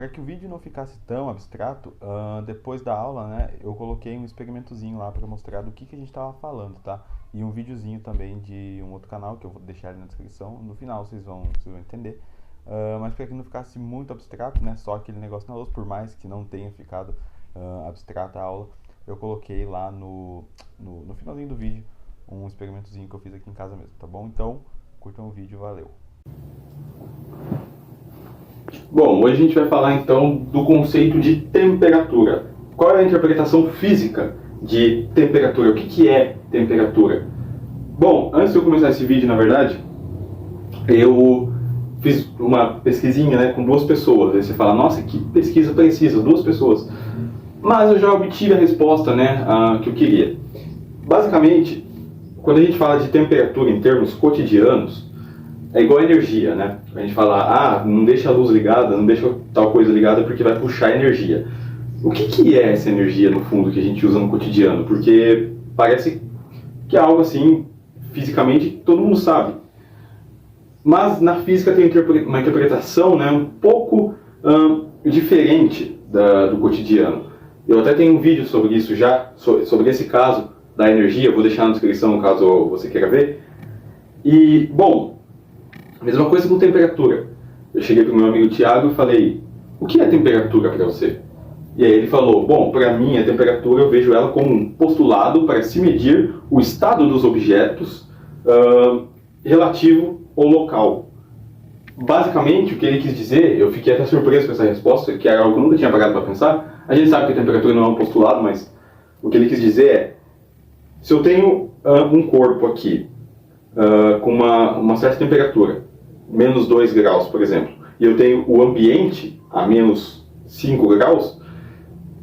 Para que o vídeo não ficasse tão abstrato, depois da aula, né, eu coloquei um experimentozinho lá para mostrar do que a gente estava falando, tá? E um videozinho também de um outro canal que eu vou deixar ali na descrição. No final vocês vão entender. Mas para que não ficasse muito abstrato, né, só aquele negócio na lousa, por mais que não tenha ficado abstrata a aula, eu coloquei lá no finalzinho do vídeo um experimentozinho que eu fiz aqui em casa mesmo, tá bom? Então, curtam o vídeo, valeu! Bom, hoje a gente vai falar então do conceito de temperatura. Qual é a interpretação física de temperatura? O que é temperatura? Bom, antes de eu começar esse vídeo, na verdade, eu fiz uma pesquisinha, né, com duas pessoas. Aí você fala, nossa, que pesquisa precisa, duas pessoas. Mas eu já obtive a resposta, né, que eu queria. Basicamente, quando a gente fala de temperatura em termos cotidianos, é igual a energia, né? A gente fala, não deixa a luz ligada, não deixa tal coisa ligada porque vai puxar energia. O que é essa energia, no fundo, que a gente usa no cotidiano? Porque parece que é algo assim, fisicamente, que todo mundo sabe. Mas na física tem uma interpretação, né, um pouco diferente do cotidiano. Eu até tenho um vídeo sobre isso já, sobre esse caso da energia, eu vou deixar na descrição caso você queira ver. E, bom, mesma coisa com temperatura. Eu cheguei para o meu amigo Thiago e falei, o que é temperatura para você? E aí ele falou, bom, para mim a temperatura eu vejo ela como um postulado para se medir o estado dos objetos relativo ao local. Basicamente, o que ele quis dizer, eu fiquei até surpreso com essa resposta, que era algo que eu nunca tinha parado para pensar. A gente sabe que a temperatura não é um postulado, mas o que ele quis dizer é, se eu tenho um corpo aqui com uma certa temperatura, menos 2 graus, por exemplo, e eu tenho o ambiente a menos 5 graus,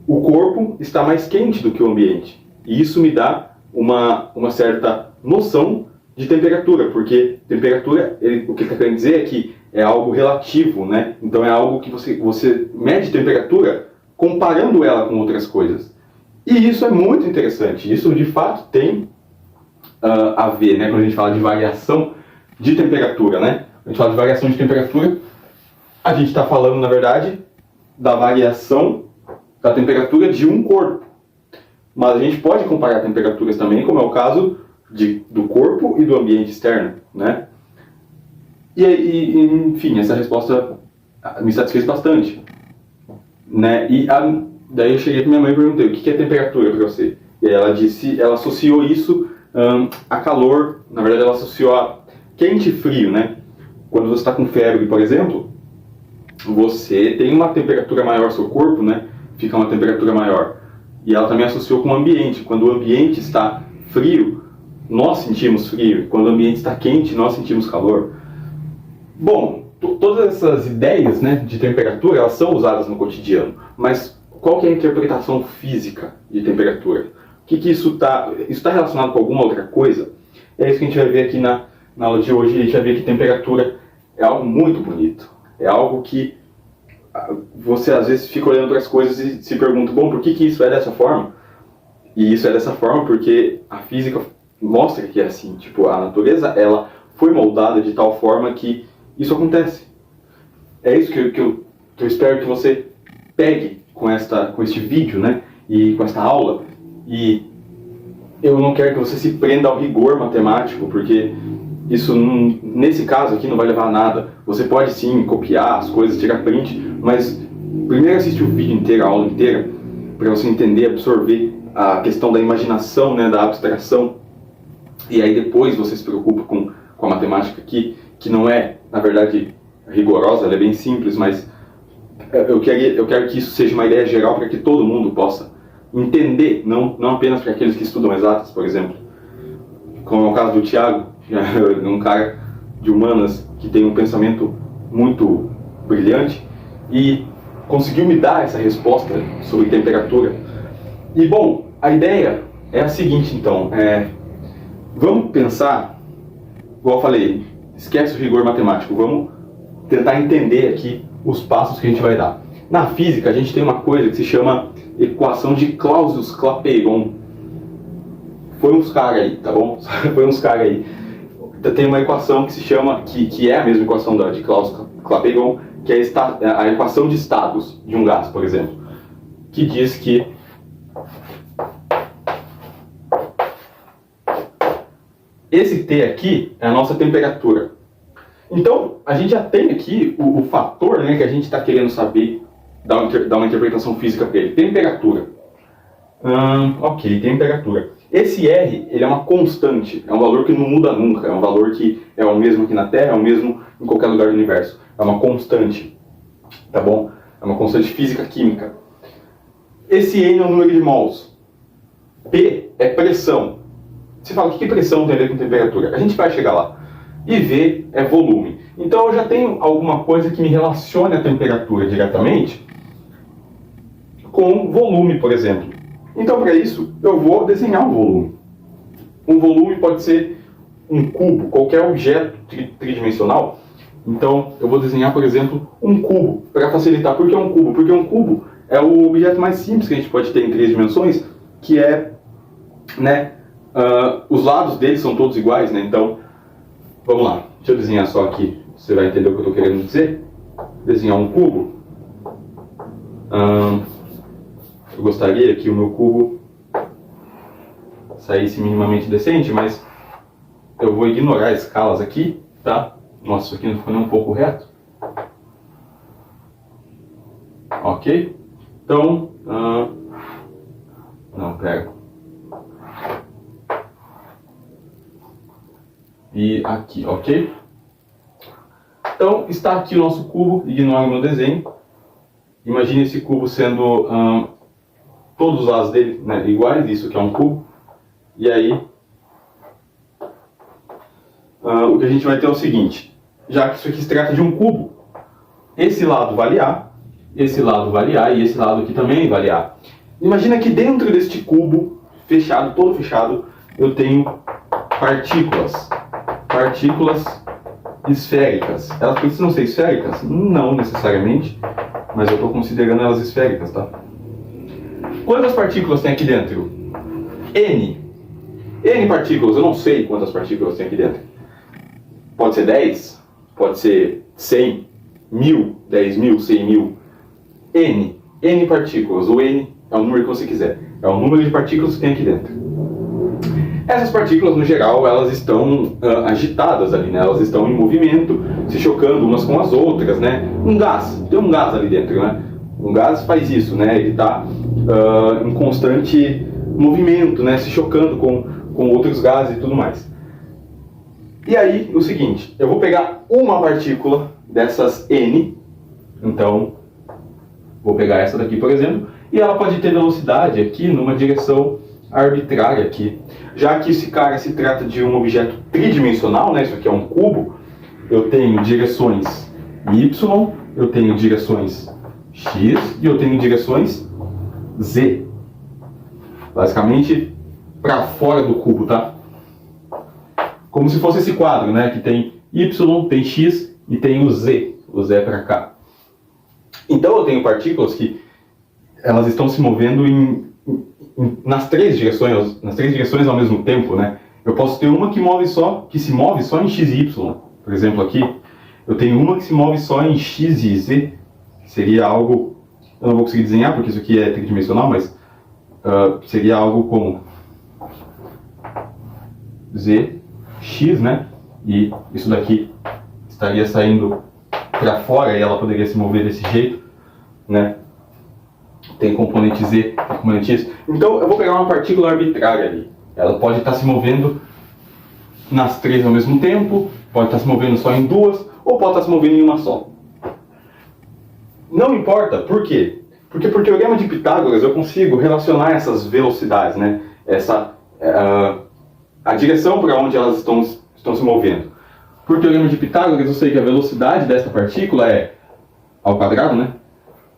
o corpo está mais quente do que o ambiente. E isso me dá uma certa noção de temperatura, porque temperatura, o que ele está querendo dizer é que é algo relativo, né? Então é algo que você mede temperatura comparando ela com outras coisas. E isso é muito interessante, isso de fato tem a ver, né? Quando a gente fala de variação de temperatura, né? A gente fala de variação de temperatura, a gente está falando, na verdade, da variação da temperatura de um corpo. Mas a gente pode comparar temperaturas também, como é o caso do corpo e do ambiente externo, né? E enfim, essa resposta me satisfez bastante, né? Daí eu cheguei para minha mãe e perguntei, o que é temperatura para você? E aí ela associou isso a calor, na verdade ela associou a quente e frio, né? Quando você está com febre, por exemplo, você tem uma temperatura maior, seu corpo, né? Fica uma temperatura maior. E ela também associou com o ambiente. Quando o ambiente está frio, nós sentimos frio. Quando o ambiente está quente, nós sentimos calor. Bom, todas essas ideias, né, de temperatura, elas são usadas no cotidiano. Mas qual que é a interpretação física de temperatura? O que isso está relacionado com alguma outra coisa? É isso que a gente vai ver aqui na aula de hoje. A gente vai ver que temperatura é algo muito bonito. É algo que você às vezes fica olhando para as coisas e se pergunta, bom, por que isso é dessa forma? E isso é dessa forma porque a física mostra que é assim. Tipo, a natureza, ela foi moldada de tal forma que isso acontece. É isso que eu espero que você pegue com este vídeo, né? E com esta aula. E eu não quero que você se prenda ao rigor matemático, porque isso, nesse caso aqui, não vai levar a nada. Você pode sim copiar as coisas, tirar print, mas primeiro assiste o vídeo inteiro, a aula inteira, para você entender, absorver a questão da imaginação, né, da abstração. E aí depois você se preocupa com a matemática aqui, que não é, na verdade, rigorosa, ela é bem simples, mas eu quero que isso seja uma ideia geral para que todo mundo possa entender, não apenas para aqueles que estudam exatas, por exemplo. Como é o caso do Thiago, um cara de humanas que tem um pensamento muito brilhante e conseguiu me dar essa resposta sobre temperatura. E bom, a ideia é a seguinte então, vamos pensar, igual eu falei, esquece o rigor matemático, vamos tentar entender aqui os passos que a gente vai dar. Na física a gente tem uma coisa que se chama equação de Clausius-Clapeyron. Foi uns caras aí, tá bom? Foi uns caras aí. Tem uma equação que se chama, que é a mesma equação de Clausius-Clapeyron, que é a equação de estados de um gás, por exemplo, que diz que esse T aqui é a nossa temperatura. Então, a gente já tem aqui o fator, né, que a gente está querendo saber, dar uma interpretação física para ele. Temperatura. Ok, temperatura. Esse R, ele é uma constante, é um valor que não muda nunca, é um valor que é o mesmo aqui na Terra, é o mesmo em qualquer lugar do universo. É uma constante, tá bom? É uma constante física-química. Esse N é o número de mols. P é pressão. Você fala, o que pressão tem a ver com temperatura? A gente vai chegar lá. E V é volume. Então eu já tenho alguma coisa que me relacione a temperatura diretamente com volume, por exemplo. Então para isso eu vou desenhar um volume. Um volume pode ser um cubo, qualquer objeto tridimensional. Então eu vou desenhar, por exemplo, um cubo, para facilitar. Por que um cubo? Porque um cubo é o objeto mais simples que a gente pode ter em 3 dimensões, que é, né, os lados dele são todos iguais, né? Então, vamos lá. Deixa eu desenhar só aqui, você vai entender o que eu estou querendo dizer. Desenhar um cubo. Eu gostaria que o meu cubo saísse minimamente decente, mas eu vou ignorar escalas aqui, tá? Nossa, isso aqui não ficou nem um pouco reto. Ok? Então, não, pera. E aqui, ok? Então, está aqui o nosso cubo, ignora o meu desenho. Imagine esse cubo sendo todos os lados dele, né, iguais, isso que é um cubo. E aí, o que a gente vai ter é o seguinte, já que isso aqui se trata de um cubo, esse lado vale A, esse lado vale A e esse lado aqui também vale A. Imagina que dentro deste cubo, fechado, todo fechado, eu tenho partículas. Partículas esféricas. Elas precisam ser esféricas? Não necessariamente, mas eu estou considerando elas esféricas, tá? Quantas partículas tem aqui dentro? N. N partículas, eu não sei quantas partículas tem aqui dentro. Pode ser 10, pode ser 100, 1000, 10.000, 100.000. N. N partículas. O N é o número que você quiser. É o número de partículas que tem aqui dentro. Essas partículas, no geral, elas estão agitadas ali, né? Elas estão em movimento, se chocando umas com as outras, né? Um gás, tem um gás ali dentro, né? Um gás faz isso, né? Ele está em constante movimento, né? Se chocando com outros gases e tudo mais. E aí, o seguinte, eu vou pegar uma partícula dessas N, então, vou pegar essa daqui, por exemplo, e ela pode ter velocidade aqui numa direção arbitrária aqui. Já que esse cara se trata de um objeto tridimensional, né, isso aqui é um cubo, eu tenho direções Y, eu tenho direções X e eu tenho direções Z. Basicamente, para fora do cubo, tá? Como se fosse esse quadro, né, que tem Y, tem X e tem o Z é para cá. Então eu tenho partículas que elas estão se movendo nas três direções ao mesmo tempo, né? Eu posso ter uma que se move só em X e Y. Por exemplo, aqui eu tenho uma que se move só em X e Z, que seria algo, eu não vou conseguir desenhar porque isso aqui é tridimensional, mas seria algo como Z, X, né? E isso daqui estaria saindo para fora e ela poderia se mover desse jeito, né? Tem componente Z, tem componente X. Então eu vou pegar uma partícula arbitrária ali. Ela pode estar se movendo nas três ao mesmo tempo, pode estar se movendo só em duas, ou pode estar se movendo em uma só. Não importa, por quê? Porque por teorema de Pitágoras eu consigo relacionar essas velocidades, né? A direção para onde elas estão se movendo. Por teorema de Pitágoras eu sei que a velocidade dessa partícula é ao quadrado, né?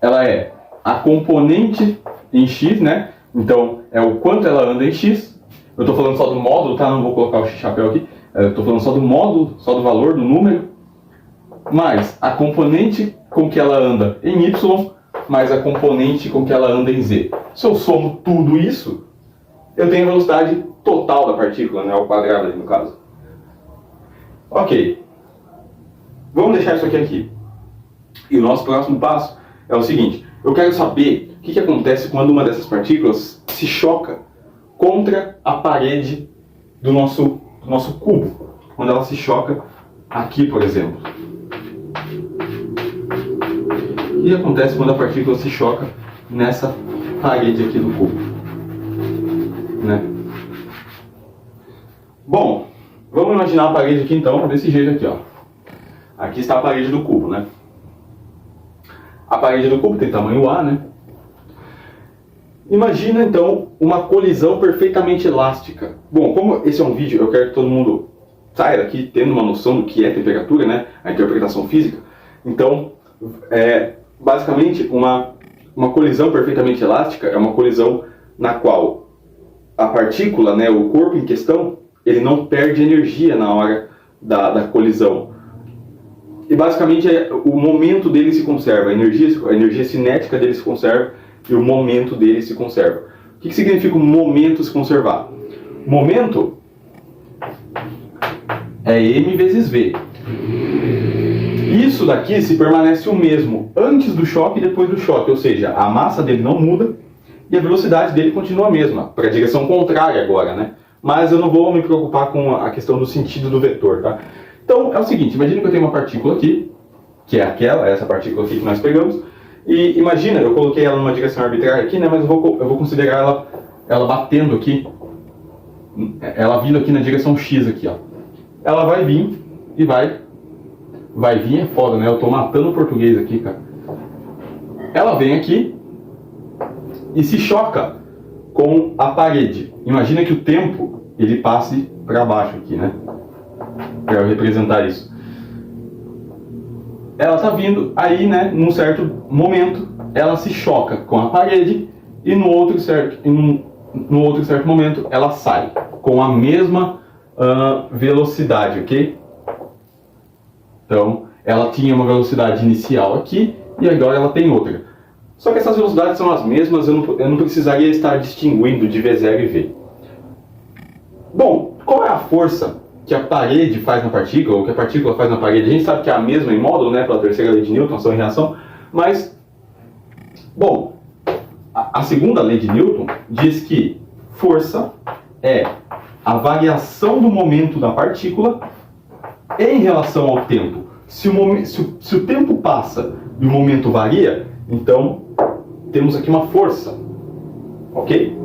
Ela é a componente em x, né? Então é o quanto ela anda em x. Eu estou falando só do módulo, tá? Não vou colocar o chapéu aqui. Eu estou falando só do módulo, só do valor, do número. Mais a componente com que ela anda em y, mais a componente com que ela anda em z. Se eu somo tudo isso, eu tenho a velocidade total da partícula, né? Ao quadrado ali no caso. Ok. Vamos deixar isso aqui. E o nosso próximo passo é o seguinte: eu quero saber o que acontece quando uma dessas partículas se choca contra a parede do nosso cubo. Quando ela se choca aqui, por exemplo. O que acontece quando a partícula se choca nessa parede aqui do cubo? Né? Bom, vamos imaginar a parede aqui então desse jeito aqui, ó. Aqui está a parede do cubo, né? A parede do cubo tem tamanho A, né? Imagina então uma colisão perfeitamente elástica. Bom, como esse é um vídeo, eu quero que todo mundo saia daqui tendo uma noção do que é temperatura, né? A interpretação física. Então, basicamente, uma colisão perfeitamente elástica é uma colisão na qual a partícula, né, o corpo em questão, ele não perde energia na hora da colisão. E basicamente o momento dele se conserva, a energia cinética dele se conserva e o momento dele se conserva. O que significa o momento se conservar? Momento é m vezes v. Isso daqui se permanece o mesmo antes do choque e depois do choque, ou seja, a massa dele não muda e a velocidade dele continua a mesma, para a direção contrária agora, né? Mas eu não vou me preocupar com a questão do sentido do vetor, tá? Então é o seguinte, imagina que eu tenho uma partícula aqui, que é essa partícula aqui que nós pegamos, e imagina, eu coloquei ela numa direção arbitrária aqui, né? Mas eu vou considerar ela batendo aqui, ela vindo aqui na direção X aqui, ó. Ela vai vir e vai vir é foda, né? Eu tô matando o português aqui, cara. Ela vem aqui e se choca com a parede. Imagina que o tempo ele passe para baixo aqui, né? Para eu representar isso. Ela tá vindo aí, né? Num certo momento, ela se choca com a parede e no outro certo momento ela sai com a mesma velocidade, ok? Então, ela tinha uma velocidade inicial aqui e agora ela tem outra. Só que essas velocidades são as mesmas, eu não precisaria estar distinguindo de V0 e V. Bom, qual é a força que a parede faz na partícula, ou que a partícula faz na parede? A gente sabe que é a mesma em módulo, né, pela terceira lei de Newton, ação e reação, mas, bom, a segunda lei de Newton diz que força é a variação do momento da partícula em relação ao tempo. Se o tempo passa e o momento varia, então temos aqui uma força, ok?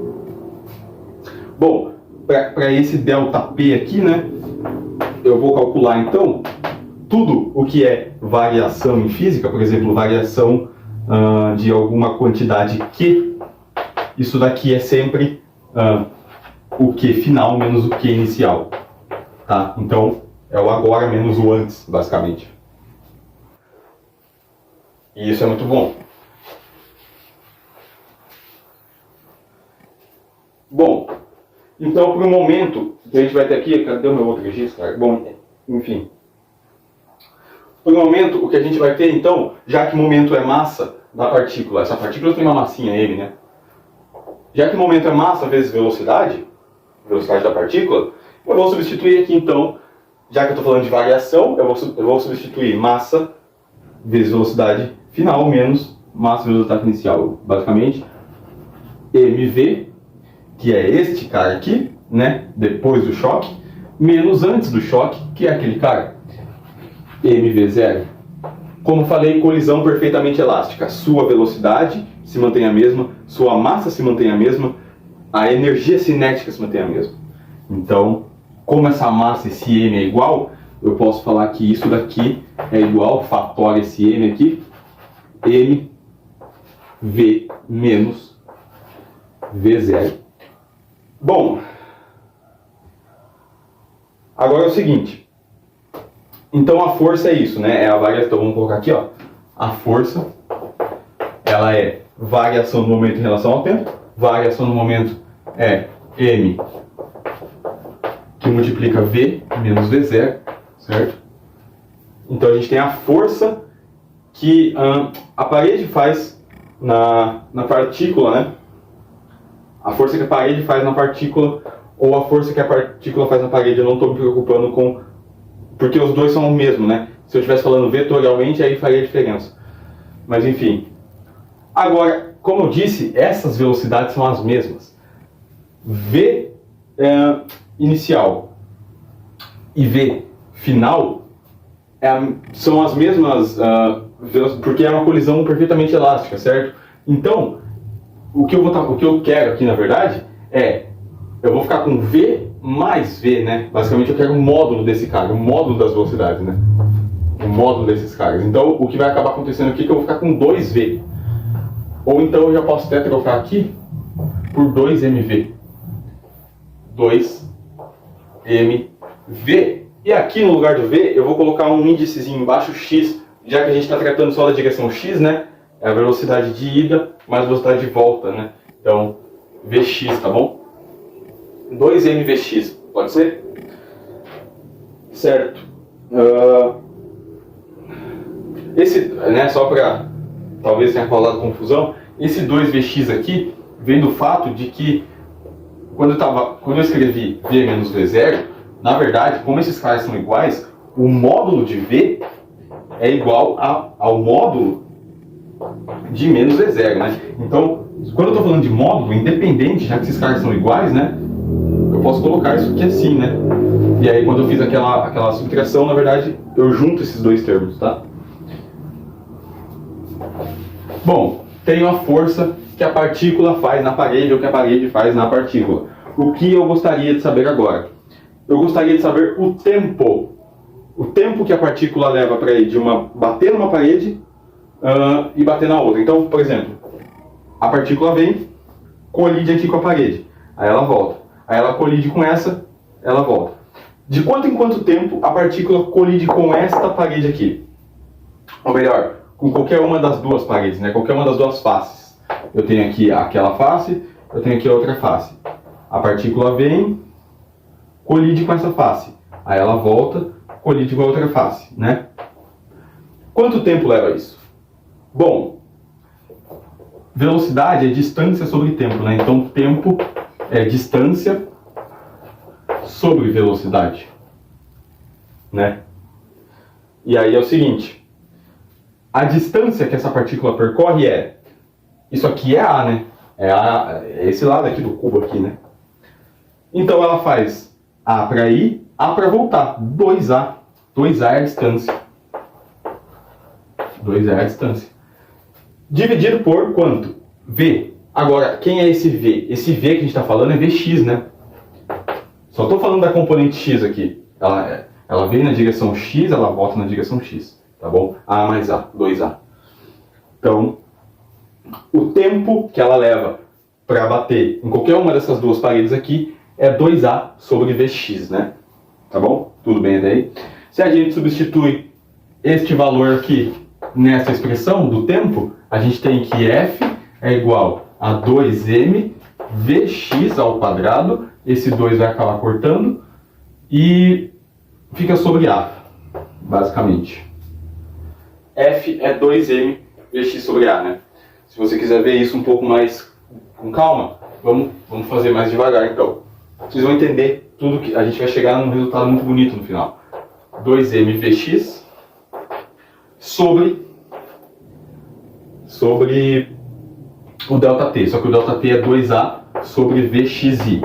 Bom, para esse ΔP aqui, né, eu vou calcular então tudo o que é variação em física, por exemplo, variação de alguma quantidade Q. Isso daqui é sempre o Q final menos o Q inicial, tá? Então é o agora menos o antes, basicamente. E isso é muito bom. Bom, então para o momento que a gente vai ter aqui, cadê o meu outro registro, cara? Bom, enfim. Para o momento, o que a gente vai ter então, já que o momento é massa da partícula, essa partícula tem uma massinha m, né? Já que o momento é massa vezes velocidade da partícula, eu vou substituir aqui então, já que eu estou falando de variação, eu vou substituir massa vezes velocidade final menos massa vezes velocidade inicial. Basicamente, mv, que é este cara aqui, né, depois do choque, menos antes do choque, que é aquele cara, mv0. Como falei, colisão perfeitamente elástica. Sua velocidade se mantém a mesma, sua massa se mantém a mesma, a energia cinética se mantém a mesma. Então, como essa massa, esse m é igual, eu posso falar que isso daqui é igual, fator esse m aqui, mv menos v0. Bom, agora é o seguinte. Então a força é isso, né? É a variação. Então vamos colocar aqui, ó. A força, ela é variação do momento em relação ao tempo. Variação do momento é m que multiplica v menos v0, certo? Então a gente tem a força que a parede faz na partícula, né? A força que a parede faz na partícula ou a força que a partícula faz na parede, eu não estou me preocupando com... Porque os dois são o mesmo, né? Se eu estivesse falando vetorialmente, aí faria diferença. Mas enfim. Agora, como eu disse, essas velocidades são as mesmas. V inicial e V final são as mesmas, porque é uma colisão perfeitamente elástica, certo? Então, o que eu quero aqui, na verdade, eu vou ficar com V mais V, né? Basicamente eu quero o módulo desse cara, o módulo das velocidades, né? O módulo desses caras. Então, o que vai acabar acontecendo aqui é que eu vou ficar com 2V. Ou então eu já posso até trocar aqui por 2mv. 2mv. E aqui no lugar do V eu vou colocar um índicezinho embaixo, x, já que a gente está tratando só da direção x, né? É a velocidade de ida mais a velocidade de volta, né? Então, Vx, tá bom? 2mvx, pode ser? Certo. Esse, né, só para talvez tenha causado confusão, esse 2Vx aqui vem do fato de que quando eu escrevi V menos V0, na verdade, como esses caras são iguais, o módulo de V é igual ao módulo de menos V0, né? Então, quando eu estou falando de módulo, independente, já que esses caras são iguais, né? Eu posso colocar isso aqui assim, né? E aí, quando eu fiz aquela subtração, na verdade, eu junto esses dois termos, tá? Bom, tenho a força que a partícula faz na parede ou que a parede faz na partícula. O que eu gostaria de saber agora? Eu gostaria de saber o tempo. O tempo que a partícula leva para ir de bater numa parede e bater na outra. Então, por exemplo, a partícula vem, colide aqui com a parede. Aí ela volta. Aí ela colide com essa, ela volta. De quanto em quanto tempo a partícula colide com esta parede aqui? Ou melhor, com qualquer uma das duas paredes, né? Qualquer uma das duas faces. Eu tenho aqui aquela face, eu tenho aqui a outra face. A partícula vem, colide com essa face. Aí ela volta, colide com a outra face, né? Quanto tempo leva isso? Bom, velocidade é distância sobre tempo, né? Então tempo é distância sobre velocidade, né? E aí é o seguinte, a distância que essa partícula percorre isso aqui é A, né? É esse lado aqui do cubo aqui, né? Então ela faz A para ir, A para voltar. 2A. 2A é a distância. 2A é a distância. Dividido por quanto? V. Agora, quem é esse V? Esse V que a gente está falando é Vx, né? Só estou falando da componente x aqui. Ela vem na direção x, ela volta na direção x. Tá bom? A mais A, 2A. Então, o tempo que ela leva para bater em qualquer uma dessas duas paredes aqui é 2A sobre Vx, né? Tá bom? Tudo bem até aí? Se a gente substitui este valor aqui nessa expressão do tempo, a gente tem que F é igual a 2m Vx ao quadrado. Esse 2 vai acabar cortando e fica sobre A, basicamente. F é 2m Vx sobre A, né? Se você quiser ver isso um pouco mais com calma, vamos fazer mais devagar então. Vocês vão entender tudo que a gente vai chegar num resultado muito bonito no final. 2m Vx sobre o ΔT, só que o ΔT é 2A sobre Vxi.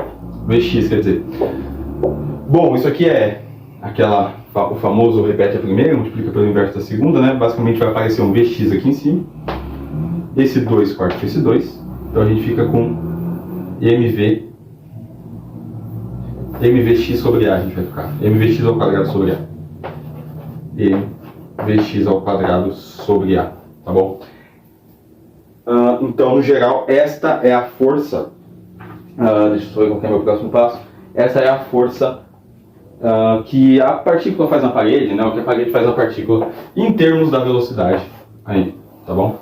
Vx quer dizer. Bom, isso aqui é o famoso repete a primeira, multiplica pelo inverso da segunda, né? Basicamente vai aparecer um Vx aqui em cima. Esse 2 corta com esse 2. Então a gente fica com mvx sobre A, a gente vai ficar. mvx ao quadrado sobre A. mvx ao quadrado sobre A, tá bom? Então, no geral, esta é a força. Deixa eu só ver qual é o meu próximo passo. Essa é a força que a partícula faz na parede, né? O que a parede faz na partícula em termos da velocidade. Aí, tá bom?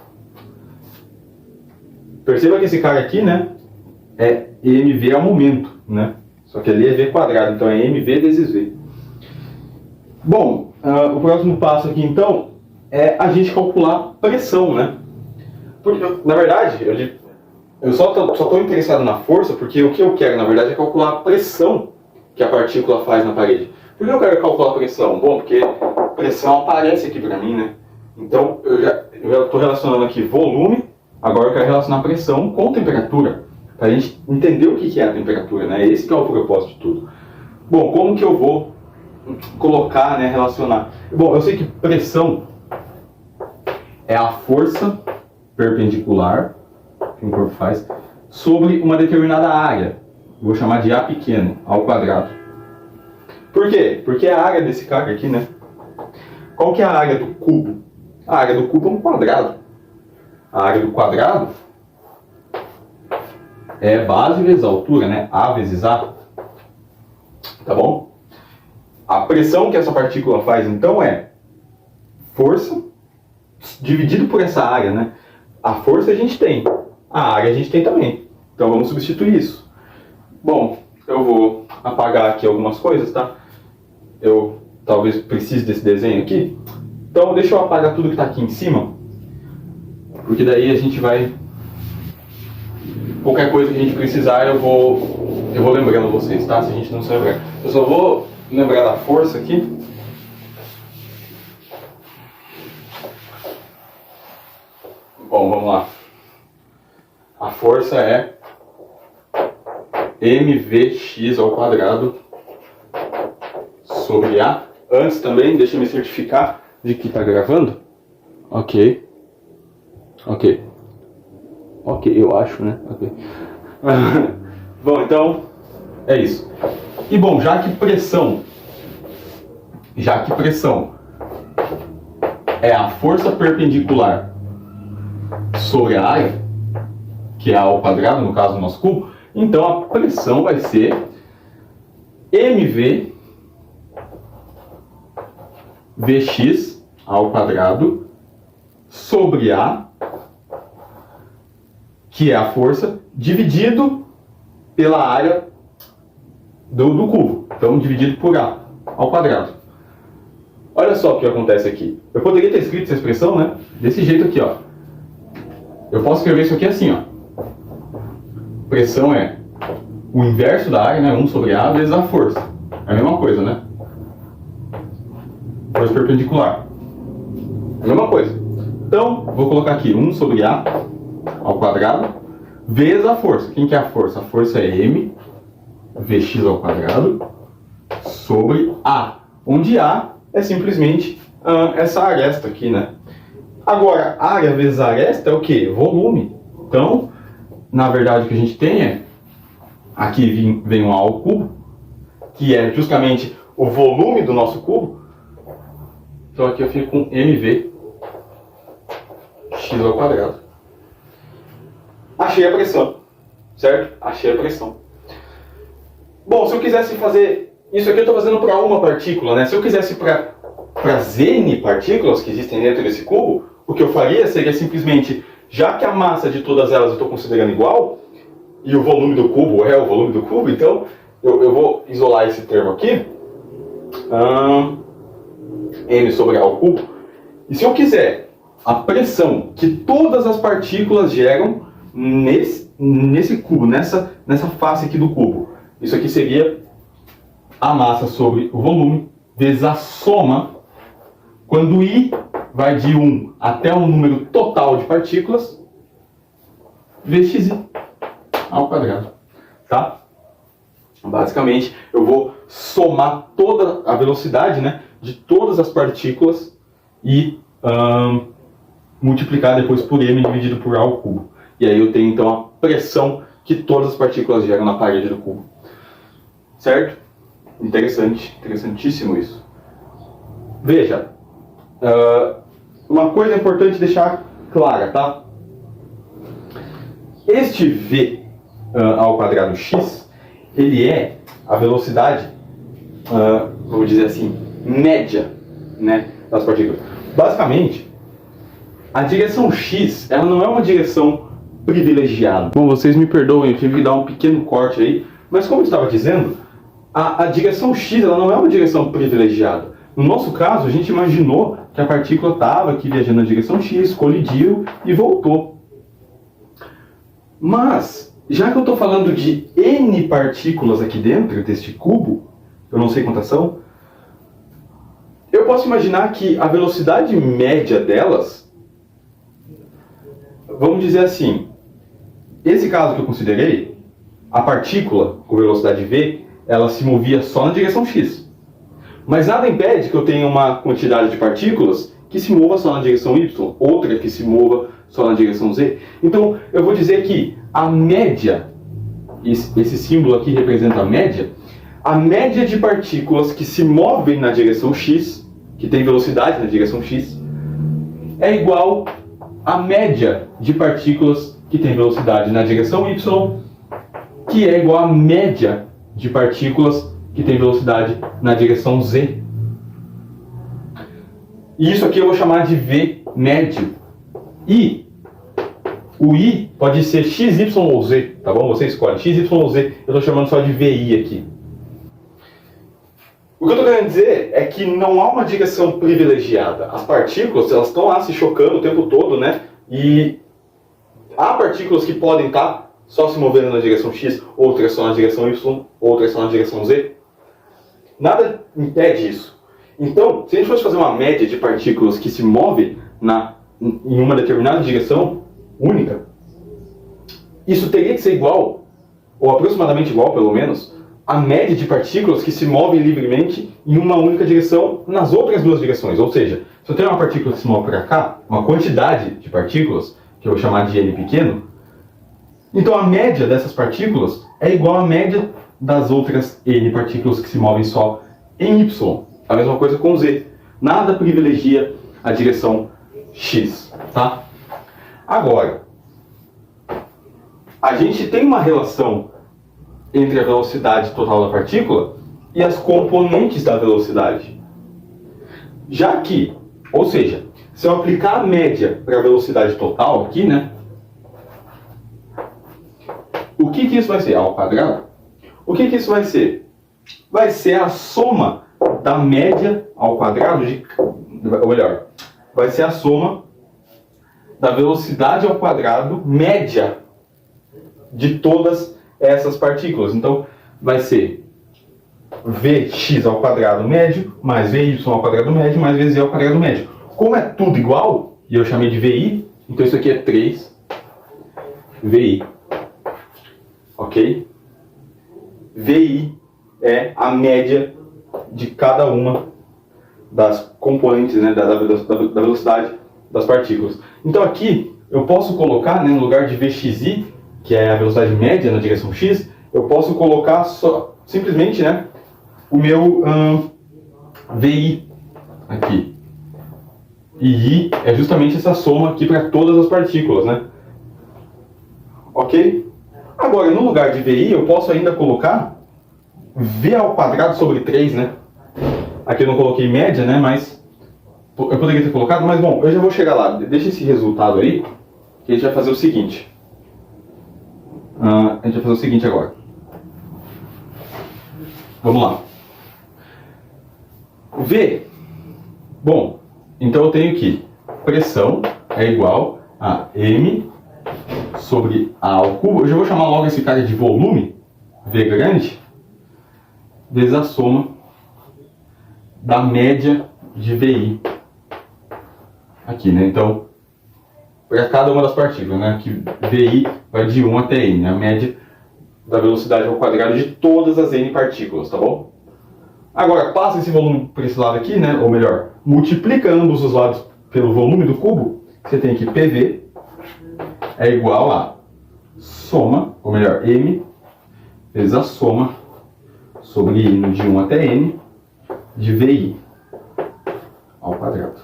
Perceba que esse cara aqui, né? mv é o momento, né? Só que ali é v quadrado, então é mv vezes v. Bom, o próximo passo aqui, então, é a gente calcular pressão, né? Porque, na verdade, eu só estou interessado na força porque o que eu quero, na verdade, é calcular a pressão que a partícula faz na parede. Por que eu quero calcular a pressão? Bom, porque pressão aparece aqui para mim, né? Então eu já estou relacionando aqui volume, agora eu quero relacionar pressão com temperatura, para a gente entender o que é a temperatura, né? Esse que é o propósito de tudo. Bom, como que eu vou colocar, né, relacionar? Bom, eu sei que pressão é a força perpendicular que um corpo faz sobre uma determinada área. Vou chamar de A pequeno, ao quadrado. Por quê? Porque é a área desse cara aqui, né? Qual que é a área do cubo? A área do cubo é um quadrado. A área do quadrado é base vezes altura, né? A vezes A. Tá bom? A pressão que essa partícula faz, então, é força dividido por essa área, né? A força a gente tem, a área a gente tem também. Então vamos substituir isso. Bom, eu vou apagar aqui algumas coisas, tá? Eu talvez precise desse desenho aqui. Então deixa eu apagar tudo que está aqui em cima, porque daí a gente vai... Qualquer coisa que a gente precisar eu vou lembrando vocês, tá? Se a gente não se lembrar. Eu só vou lembrar da força aqui. Bom, vamos lá. A força é mvx ao quadrado sobre A. Antes também, deixa eu me certificar de que está gravando. Ok, eu acho, né? Ok. Bom, então, é isso. E bom, já que pressão é a força perpendicular sobre a área, que é A ao quadrado, no caso do nosso cubo, então a pressão vai ser mv vx ao quadrado sobre A, que é a força, dividido pela área do cubo. Então, dividido por A ao quadrado. Olha só o que acontece aqui. Eu poderia ter escrito essa expressão, né? Desse jeito aqui, ó. Eu posso escrever isso aqui assim, ó. Pressão é o inverso da área, né? 1 sobre A vezes a força. É a mesma coisa, né? Força perpendicular. É a mesma coisa. Então, vou colocar aqui 1 sobre A ao quadrado vezes a força. Quem que é a força? A força é m vx ao quadrado sobre A, onde A é simplesmente essa aresta aqui, né? Agora, área vezes aresta é o que? Volume. Então, na verdade, o que a gente tem é, aqui vem um A ao cubo, que é justamente o volume do nosso cubo. Então aqui eu fico com mv x ao quadrado. Achei a pressão, certo? Achei a pressão. Bom, se eu quisesse fazer... Isso aqui eu estou fazendo para uma partícula, né? Se eu quisesse para as n partículas que existem dentro desse cubo, o que eu faria seria simplesmente, já que a massa de todas elas eu estou considerando igual, e o volume do cubo é o volume do cubo, então eu vou isolar esse termo aqui, m sobre A ao cubo, e se eu quiser a pressão que todas as partículas geram nesse cubo, nessa face aqui do cubo, isso aqui seria a massa sobre o volume vezes a soma, quando I vai de 1 até um número total de partículas, Vxi ao quadrado, tá? Basicamente, eu vou somar toda a velocidade, né, de todas as partículas e multiplicar depois por m dividido por A ao cubo. E aí eu tenho então a pressão que todas as partículas geram na parede do cubo. Certo? Interessante, interessantíssimo isso. Veja, uma coisa importante deixar clara, tá? Este v ao quadrado x, ele é a velocidade, vamos dizer assim, média, né, das partículas. Basicamente, a direção x, ela não é uma direção privilegiada. Bom, vocês me perdoem, eu tive que dar um pequeno corte aí, mas como eu estava dizendo, a direção x, ela não é uma direção privilegiada. No nosso caso, a gente imaginou que a partícula estava aqui viajando na direção x, colidiu e voltou. Mas, já que eu estou falando de n partículas aqui dentro deste cubo, eu não sei quantas são, eu posso imaginar que a velocidade média delas, vamos dizer assim, esse caso que eu considerei, a partícula com velocidade v, ela se movia só na direção x. Mas nada impede que eu tenha uma quantidade de partículas que se mova só na direção y, outra que se mova só na direção z. Então, eu vou dizer que a média, esse símbolo aqui representa a média de partículas que se movem na direção x, que tem velocidade na direção x, é igual à média de partículas que tem velocidade na direção y, que é igual à média de partículas que tem velocidade na direção z. E isso aqui eu vou chamar de v médio. E o i pode ser x, y ou z, tá bom? Você escolhe x, y ou z. Eu estou chamando só de vi aqui. O que eu estou querendo dizer é que não há uma direção privilegiada. As partículas, elas estão lá se chocando o tempo todo, né? E há partículas que podem estar só se movendo na direção x, outras só na direção y, outras só na direção z. Nada impede isso. Então, se a gente fosse fazer uma média de partículas que se movem em uma determinada direção única, isso teria que ser igual, ou aproximadamente igual pelo menos, à média de partículas que se movem livremente em uma única direção nas outras duas direções. Ou seja, se eu tenho uma partícula que se move para cá, uma quantidade de partículas, que eu vou chamar de n pequeno, então a média dessas partículas é igual à média das outras n partículas que se movem só em y. A mesma coisa com z. Nada privilegia a direção x, tá? Agora, a gente tem uma relação entre a velocidade total da partícula e as componentes da velocidade. Já que, ou seja, se eu aplicar a média para a velocidade total aqui, né? O que isso vai ser? Ao quadrado? O que isso vai ser? Vai ser a soma da média ao quadrado ou melhor, vai ser a soma da velocidade ao quadrado média de todas essas partículas. Então, vai ser Vx ao quadrado médio, mais Vy ao quadrado médio, mais Vz ao quadrado médio. Como é tudo igual, e eu chamei de Vi, então isso aqui é 3Vi. Ok? Vi é a média de cada uma das componentes, né, da velocidade das partículas. Então aqui eu posso colocar, né, no lugar de Vxi, que é a velocidade média na direção x, eu posso colocar simplesmente, né, o meu Vi aqui. E I é justamente essa soma aqui para todas as partículas, né? Ok? Agora, no lugar de Vi, eu posso ainda colocar V ao quadrado sobre 3, né? Aqui eu não coloquei média, né? Mas eu poderia ter colocado, mas bom, eu já vou chegar lá. Deixa esse resultado aí, que a gente vai fazer o seguinte. A gente vai fazer o seguinte agora. Vamos lá. V. Bom, então eu tenho que pressão é igual a M sobre A ao cubo. Eu já vou chamar logo esse cara de volume, V grande, vezes a soma da média de VI. Aqui, né? Então, para cada uma das partículas, né? Que VI vai de 1 até N, a média da velocidade ao quadrado de todas as N partículas, tá bom? Agora, passa esse volume para esse lado aqui, né? Ou melhor, multiplica ambos os lados pelo volume do cubo, você tem que PV é igual a soma, ou melhor, M, vezes a soma sobre I de 1 até N, de VI ao quadrado.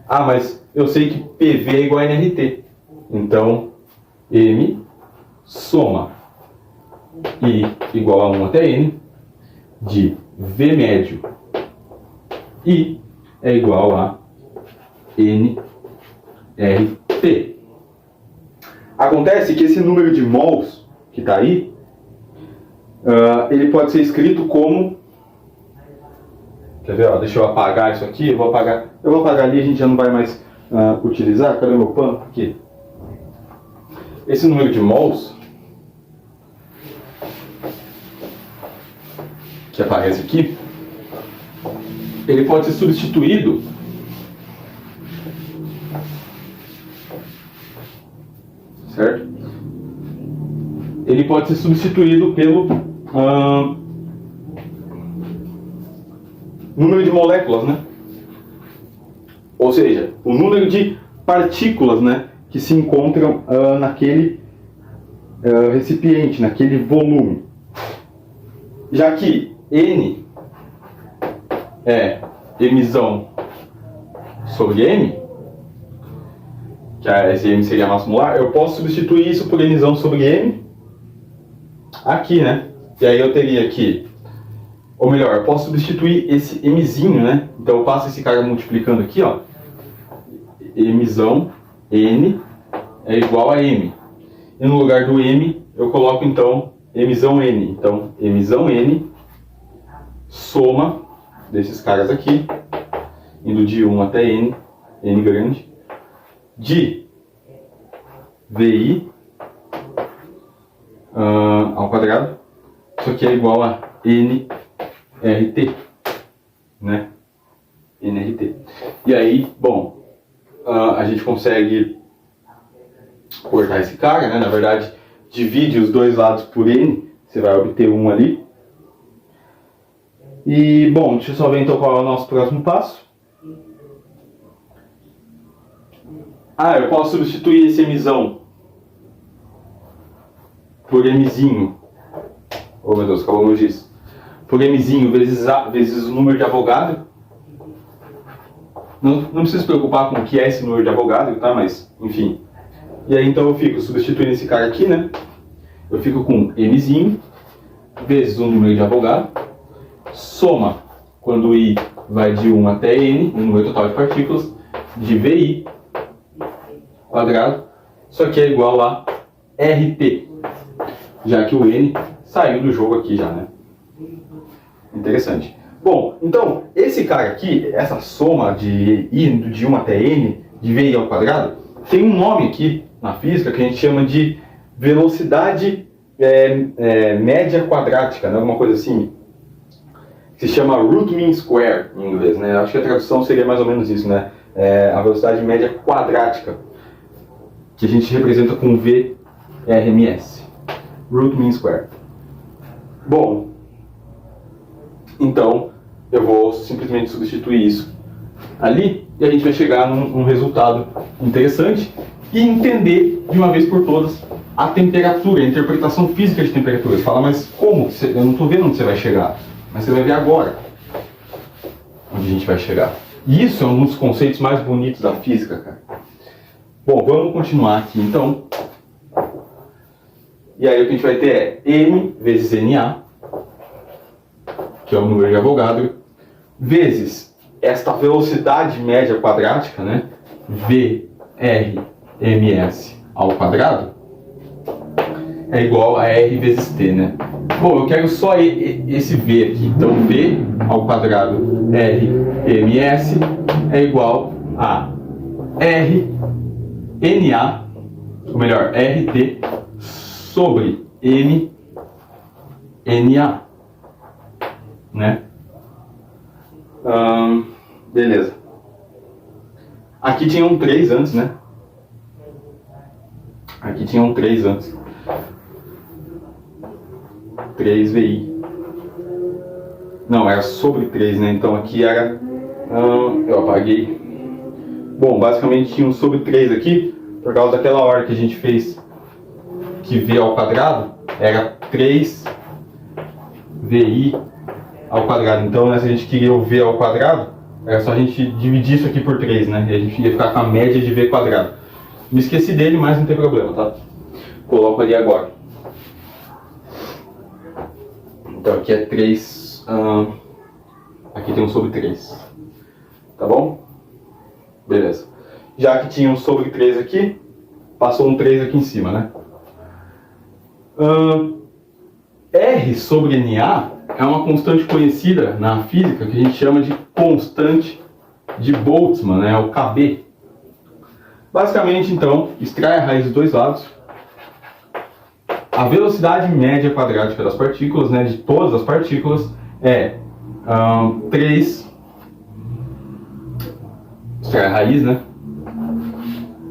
Ah, mas eu sei que PV é igual a nRT. Então, M soma I igual a 1 até N, de V médio I é igual a nRT. Acontece que esse número de mols que está aí, ele pode ser escrito como... Quer ver? Ó, deixa eu apagar isso aqui. Eu vou apagar ali, a gente já não vai mais utilizar. Cadê meu pano? Aqui. Esse número de mols que aparece aqui ele pode ser substituído certo? Ele pode ser substituído pelo número de moléculas, né? Ou seja, o número de partículas, né, que se encontram naquele recipiente, naquele volume. Já que N é emissão sobre M, que esse M seria a massa molar, eu posso substituir isso por emissão sobre M aqui, né? E aí eu teria aqui, ou melhor, eu posso substituir esse Mzinho, né? Então eu passo esse cara multiplicando aqui, ó. Emissão N é igual a M. E no lugar do M, eu coloco então emissão N. Então, emissão N, soma desses caras aqui, indo de 1 até N, N grande, de VI ao quadrado. Isso aqui é igual a NRT, né? NRT. E aí, bom, a gente consegue cortar esse cara, né? Na verdade, divide os dois lados por N, você vai obter 1 ali. E, bom, deixa eu só ver então qual é o nosso próximo passo. Eu posso substituir esse Mzão por Mzinho. Oh meu Deus, acabou meu giz. Por Mzinho vezes o número de Avogadro. Não precisa se preocupar com o que é esse número de Avogadro, tá? Mas, enfim. E aí então eu fico substituindo esse cara aqui, né? Eu fico com Mzinho vezes o número de Avogadro. Soma, quando I vai de 1 até N, o número total de partículas, de VI quadrado. Isso aqui é igual a RT, já que o N saiu do jogo aqui já, né? Interessante. Bom, então, esse cara aqui, essa soma de I de 1 até N, de VI ao quadrado, tem um nome aqui na física que a gente chama de velocidade média quadrática, né? Alguma coisa assim. Se chama root mean square em inglês, né? Acho que a tradução seria mais ou menos isso, né? A velocidade média quadrática, que a gente representa com VRMS, root mean square. Bom, então eu vou simplesmente substituir isso ali e a gente vai chegar num resultado interessante e entender de uma vez por todas a temperatura, a interpretação física de temperatura. Você fala, mas como? Eu não estou vendo onde você vai chegar, mas você vai ver agora onde a gente vai chegar. E isso é um dos conceitos mais bonitos da física, cara. Bom, vamos continuar aqui então. E aí o que a gente vai ter é M vezes NA, que é o número de Avogadro, vezes esta velocidade média quadrática, né? VRMS ao quadrado, é igual a R vezes T, né? Bom, eu quero só esse V aqui. Então, V ao quadrado RMS é igual a RNA, ou melhor, RT sobre NA, né? Beleza. Aqui tinham 3 antes, né? Aqui tinham 3 antes. 3 VI. Não, era sobre 3, né? Então aqui era... eu apaguei. Bom, basicamente tinha um sobre 3 aqui, por causa daquela hora que a gente fez que V ao quadrado era 3 VI ao quadrado. Então, né, se a gente queria o V ao quadrado, era só a gente dividir isso aqui por 3, né? E a gente ia ficar com a média de V quadrado. Me esqueci dele, mas não tem problema, tá? Coloco ali agora. Então aqui é 3, aqui tem um sobre 3, tá bom? Beleza. Já que tinha um sobre 3 aqui, passou um 3 aqui em cima, né? R sobre NA é uma constante conhecida na física que a gente chama de constante de Boltzmann, né? O KB. Basicamente, então, extrai a raiz dos dois lados. A velocidade média quadrática das partículas, né, de todas as partículas, é 3 que é a raiz, né?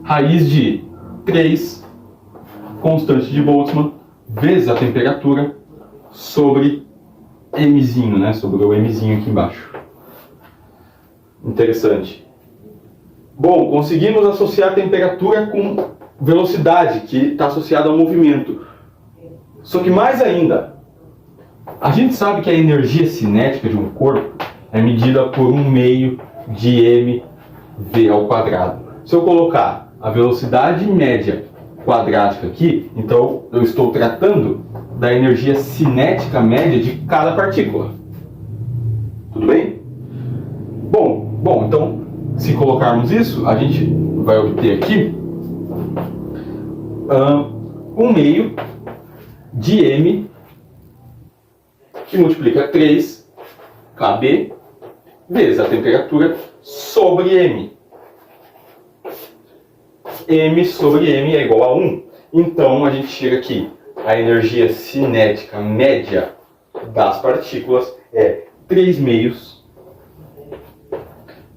Raiz de 3 constante de Boltzmann vezes a temperatura sobre mzinho, né? Sobre o mzinho aqui embaixo. Interessante. Bom, conseguimos associar a temperatura com velocidade, que está associada ao movimento. Só que mais ainda, a gente sabe que a energia cinética de um corpo é medida por 1/2 de mv ao quadrado. Se eu colocar a velocidade média quadrática aqui, então eu estou tratando da energia cinética média de cada partícula. Tudo bem? Bom, então, se colocarmos isso, a gente vai obter aqui 1/2 de m, que multiplica 3 kb vezes a temperatura sobre m. M sobre m é igual a 1. Então, a gente chega aqui, a energia cinética média das partículas é 3/2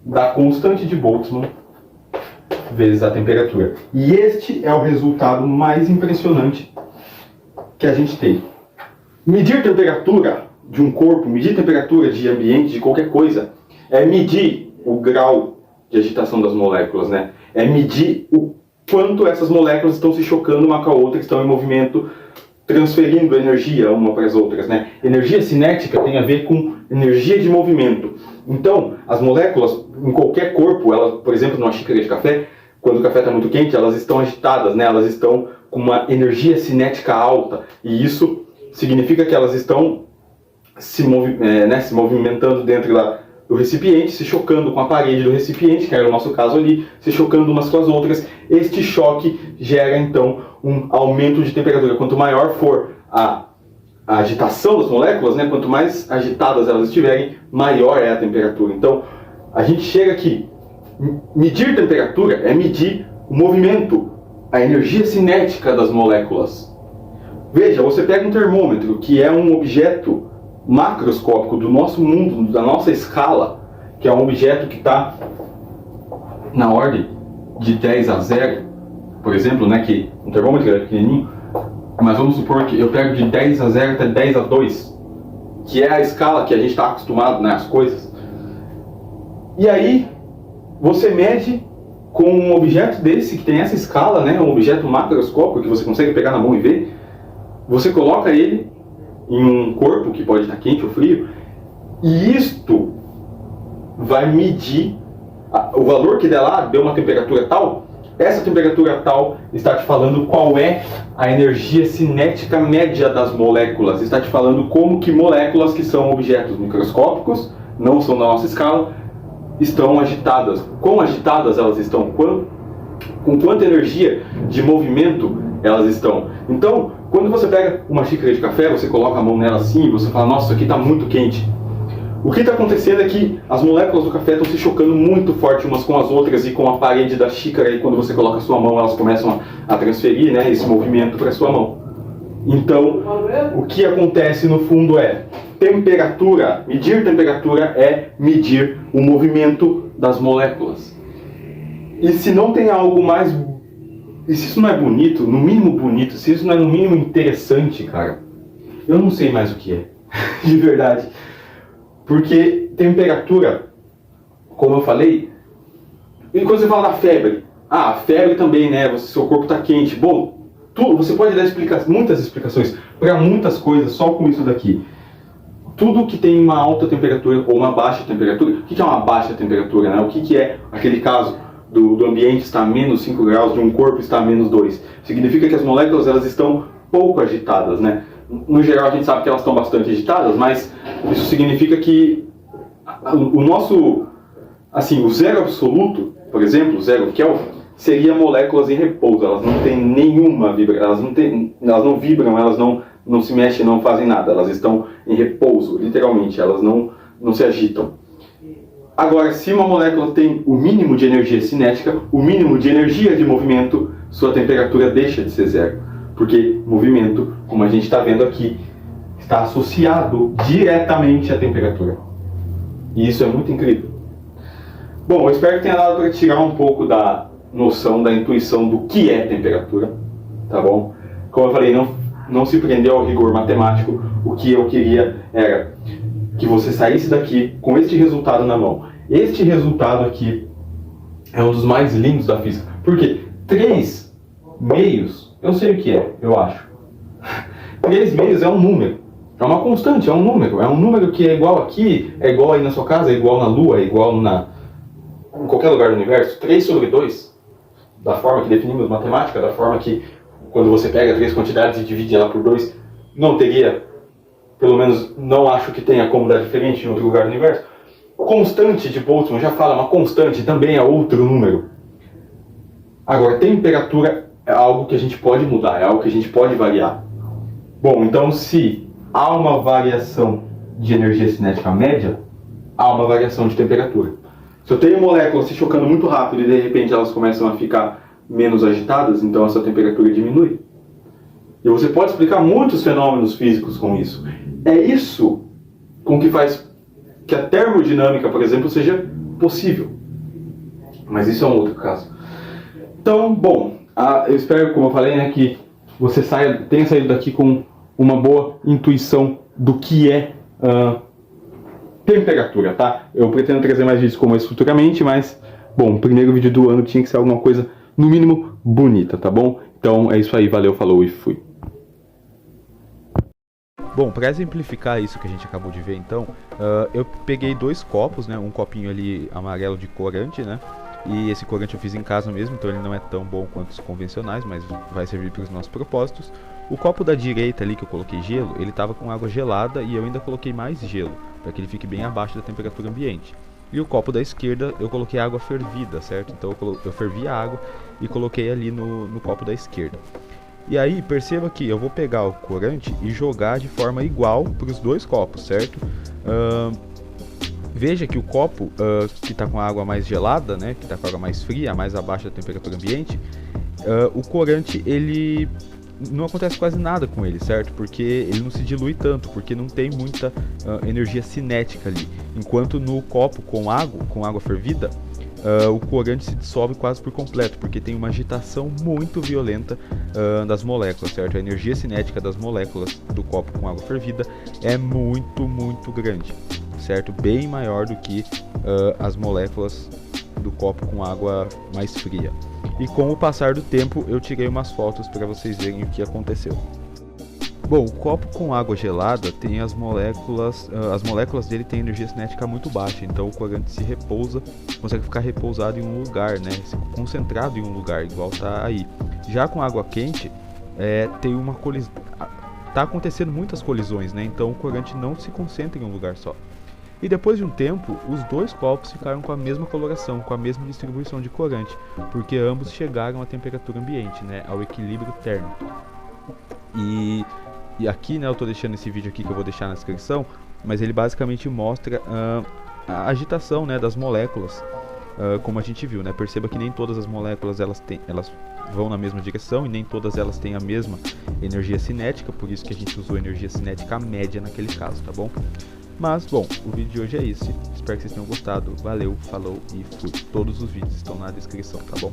da constante de Boltzmann vezes a temperatura. E este é o resultado mais impressionante que a gente tem. Medir temperatura de um corpo, medir temperatura de ambiente, de qualquer coisa, é medir o grau de agitação das moléculas, né? É medir o quanto essas moléculas estão se chocando uma com a outra, estão em movimento, transferindo energia uma para as outras, né? Energia cinética tem a ver com energia de movimento. Então, as moléculas em qualquer corpo, elas, por exemplo, numa xícara de café, quando o café está muito quente, elas estão agitadas, né? Elas estão com uma energia cinética alta, e isso significa que elas estão se movimentando dentro do recipiente, se chocando com a parede do recipiente, que era o nosso caso ali, se chocando umas com as outras. Este choque gera, então, um aumento de temperatura. Quanto maior for a agitação das moléculas, né, quanto mais agitadas elas estiverem, maior é a temperatura. Então, a gente chega aqui, medir temperatura é medir o movimento, a energia cinética das moléculas. Veja, você pega um termômetro, que é um objeto macroscópico do nosso mundo, da nossa escala, que é um objeto que está na ordem de 10 a 0, por exemplo, né, que um termômetro é pequenininho, mas vamos supor que eu pego de 10 a 0 até 10 a 2, que é a escala que a gente está acostumado, né, as coisas. E aí, você mede com um objeto desse, que tem essa escala, né, um objeto macroscópico que você consegue pegar na mão e ver, você coloca ele em um corpo que pode estar quente ou frio, e isto vai medir o valor que der lá, deu uma temperatura tal. Essa temperatura tal está te falando qual é a energia cinética média das moléculas, está te falando como que moléculas que são objetos microscópicos, não são da nossa escala, estão agitadas. Quão agitadas elas estão? Com quanta energia de movimento elas estão? Então, quando você pega uma xícara de café, você coloca a mão nela assim e você fala, nossa, isso aqui está muito quente. O que está acontecendo é que as moléculas do café estão se chocando muito forte umas com as outras e com a parede da xícara, e quando você coloca a sua mão, elas começam a transferir, né, esse movimento para a sua mão. Então, o que acontece no fundo é temperatura. Medir temperatura é medir o movimento das moléculas. E se não tem algo mais... E se isso não é bonito, no mínimo bonito, se isso não é no mínimo interessante, cara, eu não sei mais o que é, de verdade. Porque temperatura, como eu falei, e quando você fala da febre, a febre também, né, seu corpo está quente. Bom, você pode dar muitas explicações para muitas coisas só com isso daqui. Tudo que tem uma alta temperatura ou uma baixa temperatura, o que é uma baixa temperatura, né? O que é aquele caso do ambiente estar a menos 5 graus, de um corpo estar a menos 2? Significa que as moléculas elas estão pouco agitadas, né? No geral a gente sabe que elas estão bastante agitadas, mas isso significa que o nosso, assim, o zero absoluto, por exemplo, 0 Kelvin, seria moléculas em repouso. Elas não têm nenhuma vibração, elas não vibram, elas não se mexem, não fazem nada. Elas estão em repouso, literalmente, elas não se agitam. Agora, se uma molécula tem o mínimo de energia cinética, o mínimo de energia de movimento, sua temperatura deixa de ser 0. Porque movimento, como a gente está vendo aqui, está associado diretamente à temperatura. E isso é muito incrível. Bom, eu espero que tenha dado para tirar um pouco da noção, da intuição do que é temperatura, tá bom? Como eu falei, não se prendeu ao rigor matemático. O que eu queria era que você saísse daqui com este resultado na mão. Este resultado aqui é um dos mais lindos da física. Porque 3 meios, eu sei o que é, eu acho. 3 meios é um número. É uma constante, é um número. É um número que é igual aqui, é igual aí na sua casa, é igual na Lua, é igual em qualquer lugar do universo. 3 sobre 2, da forma que definimos matemática, da forma que quando você pega 3 quantidades e divide ela por 2, não teria, pelo menos não acho que tenha como dar diferente em outro lugar do universo. Constante de Boltzmann já fala, uma constante também é outro número. Agora, temperatura é algo que a gente pode mudar, é algo que a gente pode variar. Bom, então se há uma variação de energia cinética média, há uma variação de temperatura. Se eu tenho moléculas se chocando muito rápido e de repente elas começam a ficar menos agitadas, então essa temperatura diminui. E você pode explicar muitos fenômenos físicos com isso. É isso com que faz que a termodinâmica, por exemplo, seja possível. Mas isso é um outro caso. Então, bom, eu espero, como eu falei, né, que você tenha saído daqui com uma boa intuição do que é temperatura, tá? Eu pretendo trazer mais vídeos como esse futuramente, mas, bom, o primeiro vídeo do ano tinha que ser alguma coisa, no mínimo, bonita, tá bom? Então é isso aí, valeu, falou e fui. Bom, para exemplificar isso que a gente acabou de ver, então, eu peguei 2 copos, né? Um copinho ali amarelo de corante, né? E esse corante eu fiz em casa mesmo, então ele não é tão bom quanto os convencionais, mas vai servir para os nossos propósitos. O copo da direita ali que eu coloquei gelo, ele estava com água gelada e eu ainda coloquei mais gelo, para que ele fique bem abaixo da temperatura ambiente. E o copo da esquerda eu coloquei água fervida, certo? Então eu fervi a água e coloquei ali no copo da esquerda. E aí, perceba que eu vou pegar o corante e jogar de forma igual para os 2 copos, certo? Veja que o copo que está com a água mais gelada, né, que está com a água mais fria, mais abaixo da temperatura ambiente, o corante, ele não acontece quase nada com ele, certo? Porque ele não se dilui tanto, porque não tem muita energia cinética ali. Enquanto no copo com água fervida, o corante se dissolve quase por completo, porque tem uma agitação muito violenta das moléculas, certo? A energia cinética das moléculas do copo com água fervida é muito, muito grande, certo? Bem maior do que as moléculas do copo com água mais fria. E com o passar do tempo eu tirei umas fotos para vocês verem o que aconteceu. Bom, o copo com água gelada tem as moléculas dele têm energia cinética muito baixa, então o corante se repousa, consegue ficar repousado em um lugar, né? Concentrado em um lugar, igual tá aí. Já com água quente, tem uma colisão, tá acontecendo muitas colisões, né? Então o corante não se concentra em um lugar só. E depois de um tempo, os 2 copos ficaram com a mesma coloração, com a mesma distribuição de corante, porque ambos chegaram à temperatura ambiente, né? Ao equilíbrio térmico. E aqui, né, eu estou deixando esse vídeo aqui que eu vou deixar na descrição, mas ele basicamente mostra a agitação, né, das moléculas, como a gente viu, né? Perceba que nem todas as moléculas elas vão na mesma direção e nem todas elas têm a mesma energia cinética, por isso que a gente usou energia cinética média naquele caso, tá bom? Mas, bom, o vídeo de hoje é esse. Espero que vocês tenham gostado. Valeu, falou e fui. Todos os vídeos estão na descrição, tá bom?